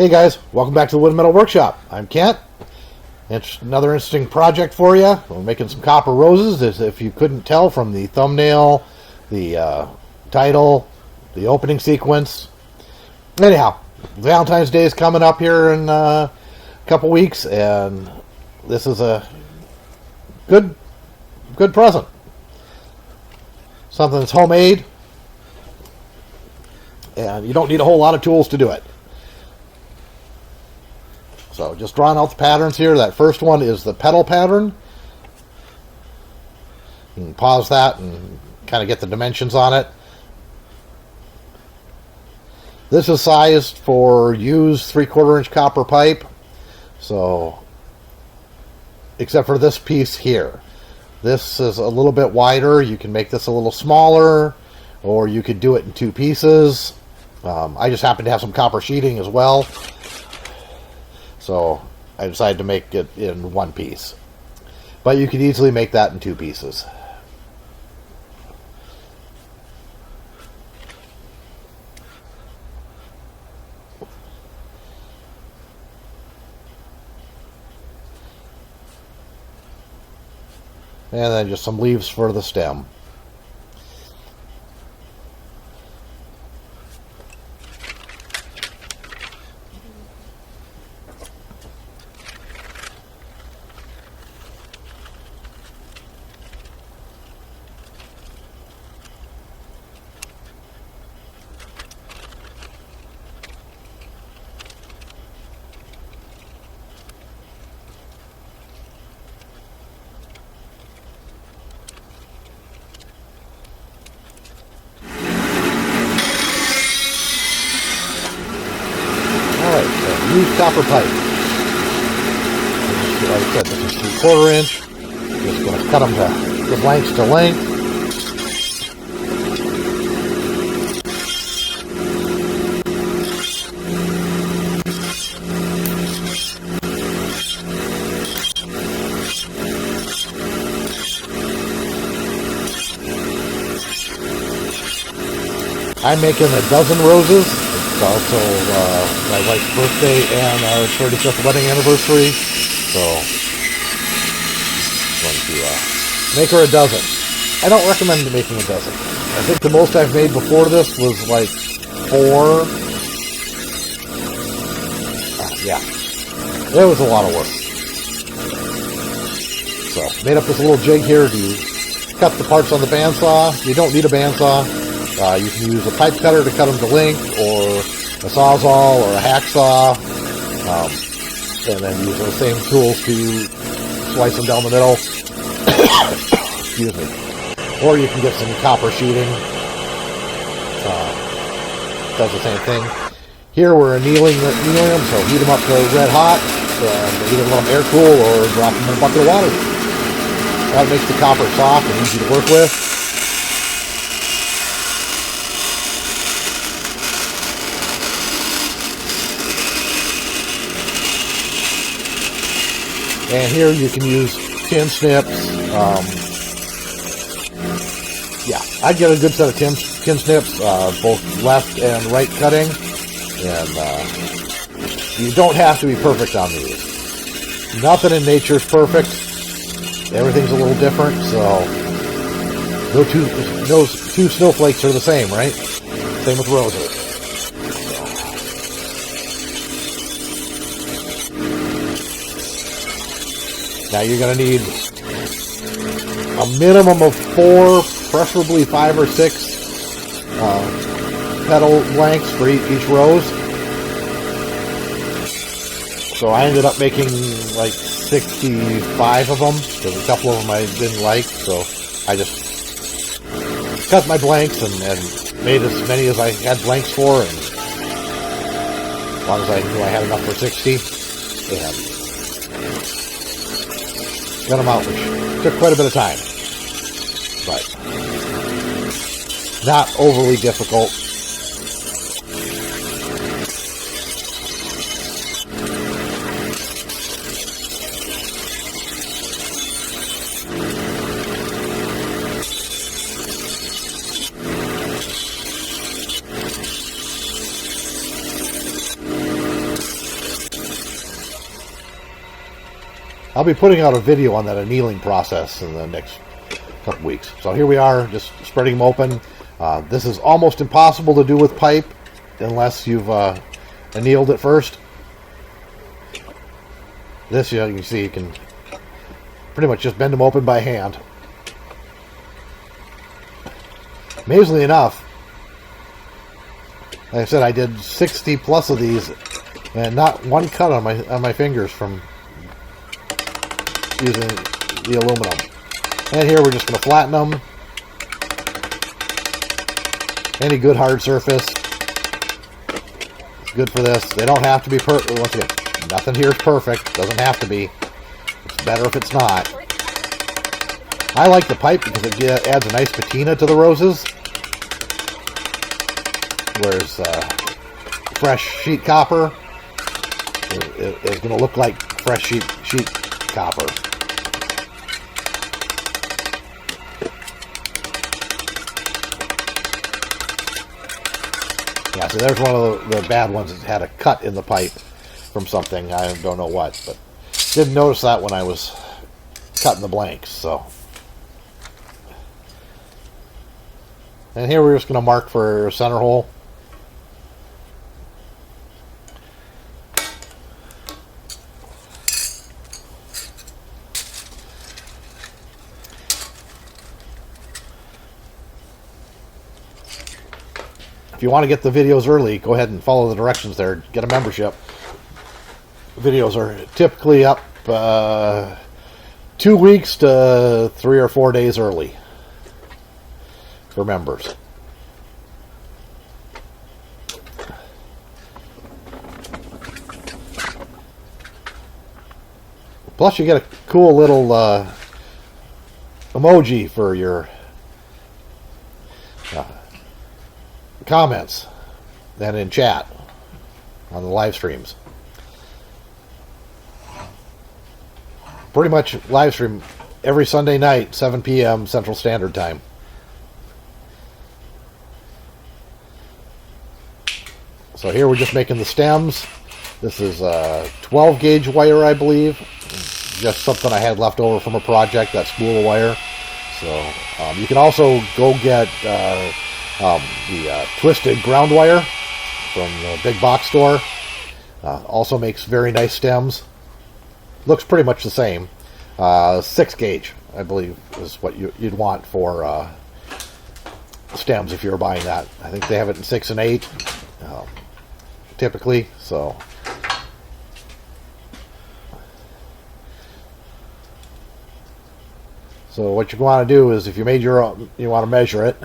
Hey guys, welcome back to the Wood and Metal Workshop. I'm Kent. It's another interesting project for you. We're making some copper roses, as if you couldn't tell from the thumbnail, the title, the opening sequence. Anyhow, Valentine's Day is coming up here in a couple weeks, and this is a good present. Something that's homemade, and you don't need a whole lot of tools to do it. So just drawing out the patterns here. That first one is the petal pattern. You can pause that and kind of get the dimensions on it. This is sized for used 3/4 inch copper pipe. So, except for this piece here. This is a little bit wider. You can make this a little smaller, or you could do it in two pieces. I just happen to have some copper sheeting as well. So I decided to make it in one piece. But you could easily make that in two pieces. And then just some leaves for the stem. Used copper pipe. Like I said, this is 3/4 inch. Just going to cut them to the blanks to length. I'm making a dozen roses. It's also my wife's birthday and our 35th wedding anniversary, so I'm going to make her a dozen. I don't recommend making a dozen. I think the most I've made before this was like 4. Yeah, it was a lot of work. So made up this little jig here to cut the parts on the bandsaw. You don't need a bandsaw. You can use a pipe cutter to cut them to length, or a sawzall, or a hacksaw, and then use those same tools to slice them down the middle. Excuse me. Or you can get some copper sheeting. Does the same thing. Here we're annealing them, so heat them up to red hot, and either let them air cool or drop them in a bucket of water. That makes the copper soft and easy to work with. And here you can use tin snips. Yeah, I'd get a good set of tin snips, both left and right cutting. And you don't have to be perfect on these. Nothing in nature is perfect. Everything's a little different, so no two snowflakes are the same, right? Same with roses. Now you're going to need a minimum of 4, preferably 5 or 6 petal lengths for each rose. So I ended up making like 65 of them, because a couple of them I didn't like, so I just cut my blanks and made as many as I had blanks for, and as long as I knew I had enough for 60, and got them out, which took quite a bit of time, but not overly difficult. I'll be putting out a video on that annealing process in the next couple weeks. So here we are, just spreading them open. This is almost impossible to do with pipe unless you've annealed it first. This, you can see, you can pretty much just bend them open by hand. Amazingly enough, like I said, I did 60 plus of these, and not one cut on my fingers from using the aluminum. And here we're just going to flatten them. Any good hard surface is good for this. They don't have to be perfect. Once again, nothing here is perfect. Doesn't have to be. It's better if it's not. I like the pipe because it adds a nice patina to the roses. Whereas fresh sheet copper is going to look like fresh sheet copper. Yeah, so there's one of the bad ones that had a cut in the pipe from something. I don't know what, but didn't notice that when I was cutting the blanks. So, and here we're just going to mark for center hole. If you want to get the videos early, go ahead and follow the directions there. Get a membership. Videos are typically up 2 weeks to 3 or 4 days early for members. Plus you get a cool little emoji for your comments and in chat on the live streams. Pretty much live stream every Sunday night, 7 p.m. Central Standard Time. So here we're just making the stems. This is a 12 gauge wire, I believe. Just something I had left over from a project, that spool of wire. So you can also go get the twisted ground wire from the big box store. Also makes very nice stems. Looks pretty much the same. 6 gauge, I believe, is what you'd want for stems if you were buying that. I think they have it in 6 and 8, typically. So what you want to do is, if you made your own, you want to measure it.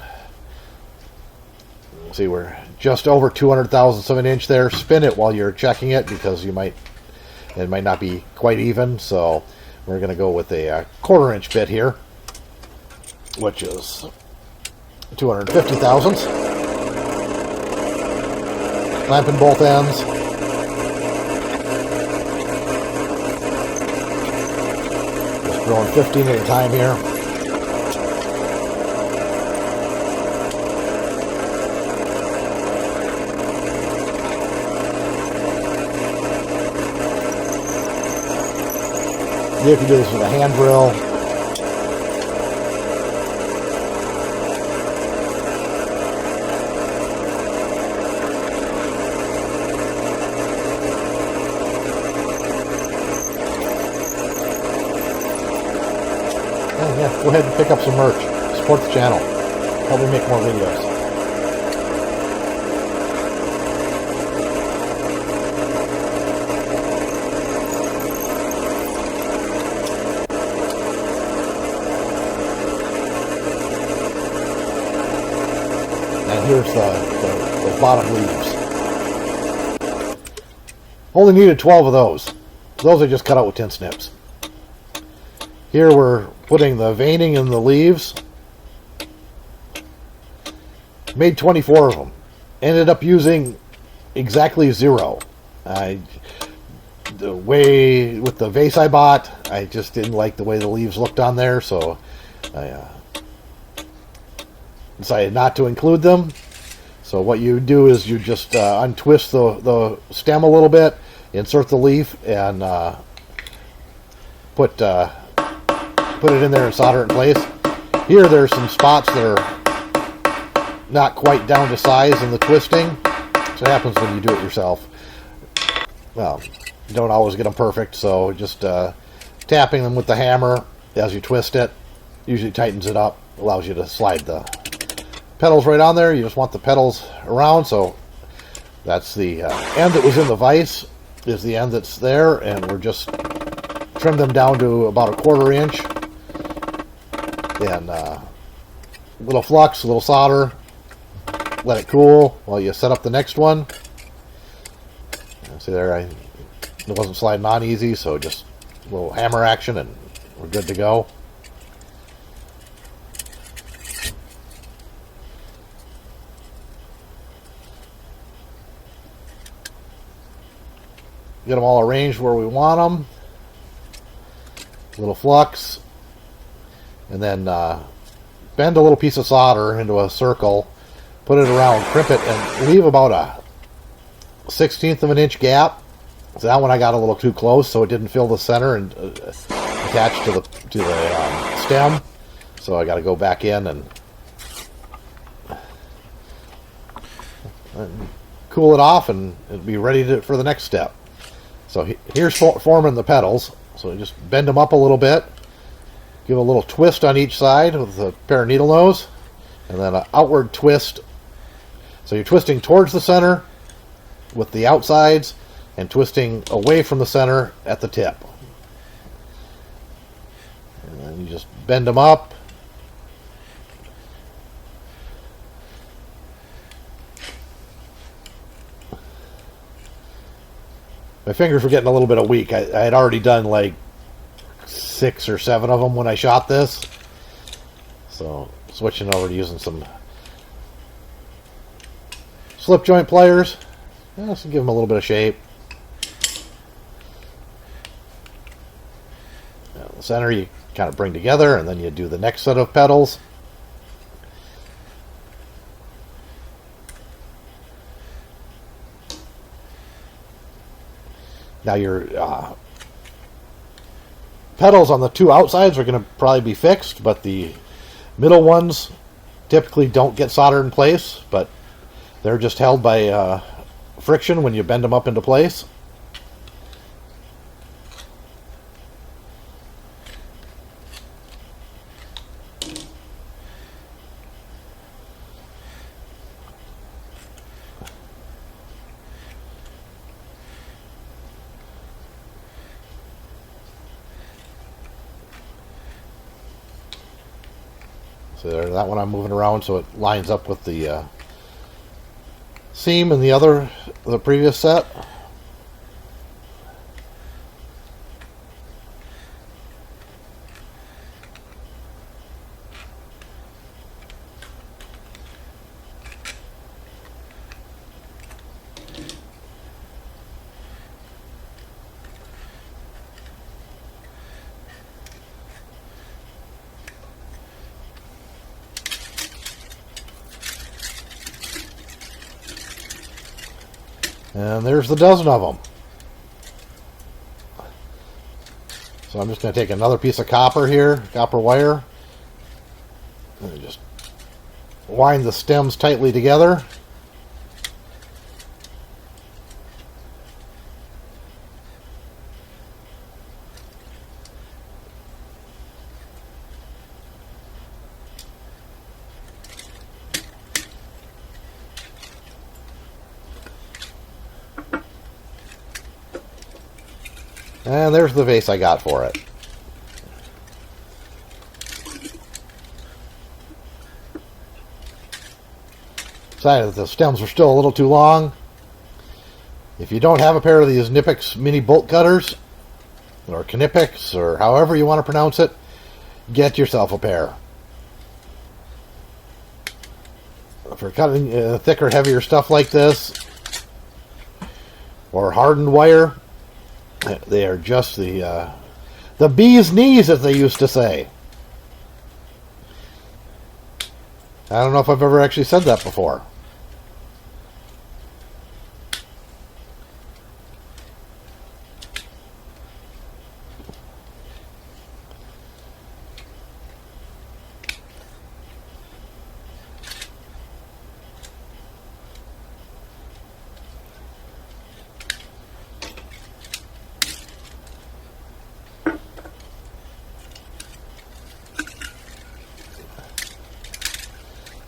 See, we're just over 200,000ths of an inch there. Spin it while you're checking it, because it might not be quite even. So we're going to go with a 1/4 inch bit here, which is 250 thousandths. Clamping both ends. Just throwing 15 at a time here. You can do this with a hand drill. And yeah, go ahead and pick up some merch. Support the channel. Help me make more videos. Here's the bottom leaves. Only needed 12 of those. Those I just cut out with tin snips. Here we're putting the veining in the leaves. Made 24 of them. Ended up using exactly 0. The way with the vase I bought, I just didn't like the way the leaves looked on there, so I decided not to include them. So what you do is you just untwist the stem a little bit, insert the leaf, and put it in there and solder it in place. Here there's some spots that are not quite down to size in the twisting. So it happens when you do it yourself. Well, you don't always get them perfect, so just tapping them with the hammer as you twist it usually tightens it up, allows you to slide the petals right on there. You just want the petals around, so that's the end that was in the vise is the end that's there, and we're just trim them down to about a 1/4 inch. And little flux, a little solder, let it cool while you set up the next one. See there, it wasn't sliding on easy, so just a little hammer action and we're good to go. Get them all arranged where we want them. Little flux. And then bend a little piece of solder into a circle, put it around, crimp it, and leave about a 1/16 of an inch gap. So that one I got a little too close, so it didn't fill the center and attach to the stem. So I got to go back in and cool it off, and it'll be ready for the next step. So here's forming the petals. So just bend them up a little bit. Give a little twist on each side with a pair of needle nose, and then an outward twist. So you're twisting towards the center with the outsides and twisting away from the center at the tip. And then you just bend them up. My fingers were getting a little bit weak. I had already done like 6 or 7 of them when I shot this. So switching over to using some slip joint pliers. Just to give them a little bit of shape. Now, the center you kind of bring together, and then you do the next set of petals. Now your petals on the 2 outsides are going to probably be fixed, but the middle ones typically don't get soldered in place, but they're just held by friction when you bend them up into place. So there, that one I'm moving around so it lines up with the seam in the previous set. And there's the dozen of them. So I'm just going to take another piece of copper here, copper wire, and just wind the stems tightly together. And there's the vase I got for it. Decided that the stems were still a little too long. If you don't have a pair of these Knipex mini bolt cutters, or Knipex, or however you want to pronounce it, get yourself a pair. For cutting thicker, heavier stuff like this, or hardened wire, they are just the bee's knees, as they used to say. I don't know if I've ever actually said that before.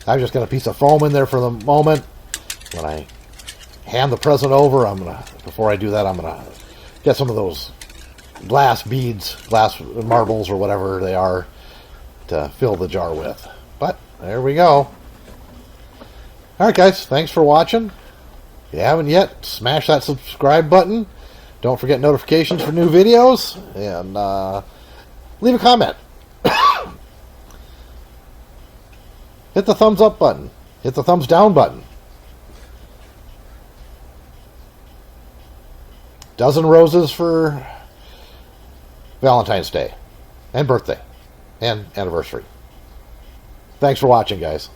I've just got a piece of foam in there for the moment. When I hand the present over, before I do that, I'm gonna get some of those glass beads, glass marbles or whatever they are, to fill the jar with. But there we go. Alright guys, thanks for watching. If you haven't yet, smash that subscribe button. Don't forget notifications for new videos. And leave a comment. Hit the thumbs up button. Hit the thumbs down button. Dozen roses for Valentine's Day. And birthday. And anniversary. Thanks for watching, guys.